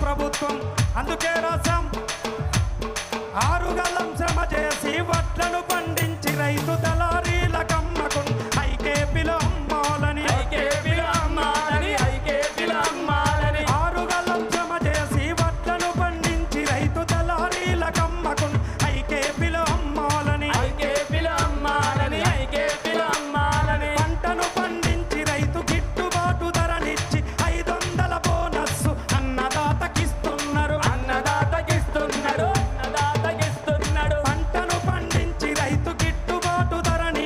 ప్రభుత్వం అందుకే రాసాం 6 గలం శ్రమ చేసి వడ్లను పండించి రైతు దళారీల కమ్మకు ఐకేపీలో అమ్మాలని 6 గలం శ్రమ చేసి వడ్లను పండించి రైతు దళారీల కమ్మకు ఐకేపీలో అమ్మాలని పంటను పండించి రైతు గిట్టుబాటు ధరనిచ్చి 500 బోనస్సు అన్నదాతకిస్తున్నారు పంటను పండించి రైతు గిట్టుబాటు ధరని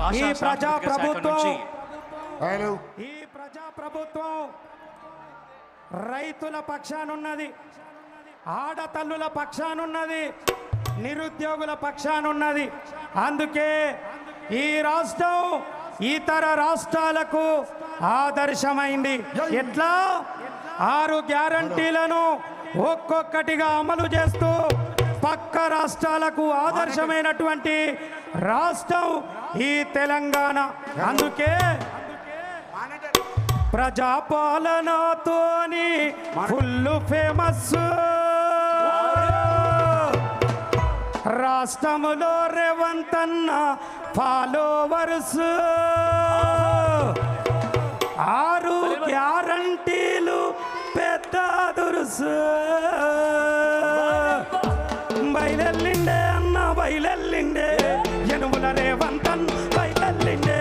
ఈ ఆశా ప్రజా సాంస్కృతిక శాఖ ప్రభుత్వం నుంచి ఈ ప్రజా ప్రభుత్వం రైతుల పక్షానున్నది, ఆడతల్లుల పక్షానున్నది, నిరుద్యోగుల పక్షానున్నది. అందుకే ఈ రాష్ట్రం ఇతర రాష్ట్రాలకు ఆదర్శమైంది. ఎట్లా 6 గ్యారంటీలను ఒక్కొక్కటిగా అమలు చేస్తూ పక్క రాష్ట్రాలకు ఆదర్శమైనటువంటి రాష్ట్రం ఈ తెలంగాణ. అందుకే ప్రజాపాలనతోని ఫుల్ ఫేమస్ రాష్ట్రములో రేవంత్ అన్న ఫాలోవర్స్ 6 గ్యారంటీలు పెద్ద దురుసు. బయలెల్లిండే అన్న బయలెల్లిండే యనుమల రేవంత్ అన్న బయలెల్లిండే.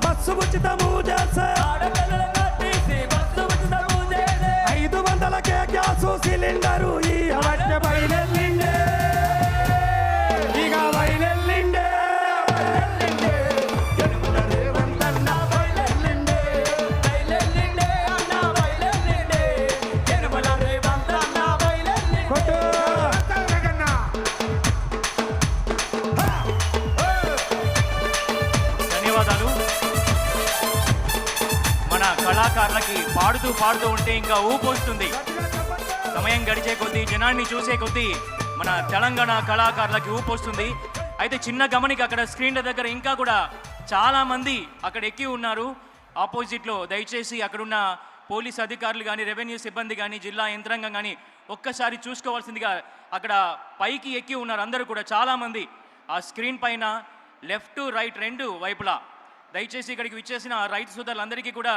బస్సు ఉచితము చేసే 500కే గ్యాసు సిలిండరు ఈ అవజ్ఞ బయలెల్లిండే ఇక బయలెల్లిండే కళాకారులకి పాడుతూ ఉంటే ఇంకా ఊపు వస్తుంది. సమయం గడిచే కొద్దీ, జనాన్ని చూసే కొద్దీ మన తెలంగాణ కళాకారులకి ఊపు వస్తుంది. అయితే చిన్న గమనిక, అక్కడ స్క్రీన్ల దగ్గర ఇంకా కూడా చాలామంది అక్కడ ఎక్కి ఉన్నారు ఆపోజిట్లో. దయచేసి అక్కడున్న పోలీస్ అధికారులు కానీ, రెవెన్యూ సిబ్బంది కానీ, జిల్లా యంత్రాంగం కానీ ఒక్కసారి చూసుకోవాల్సిందిగా. అక్కడ పైకి ఎక్కి ఉన్నారు అందరూ కూడా చాలామంది ఆ స్క్రీన్ పైన, లెఫ్ట్ రైట్ రెండు వైపులా. దయచేసి ఇక్కడికి విచ్చేసిన రైతు సోదరులందరికీ కూడా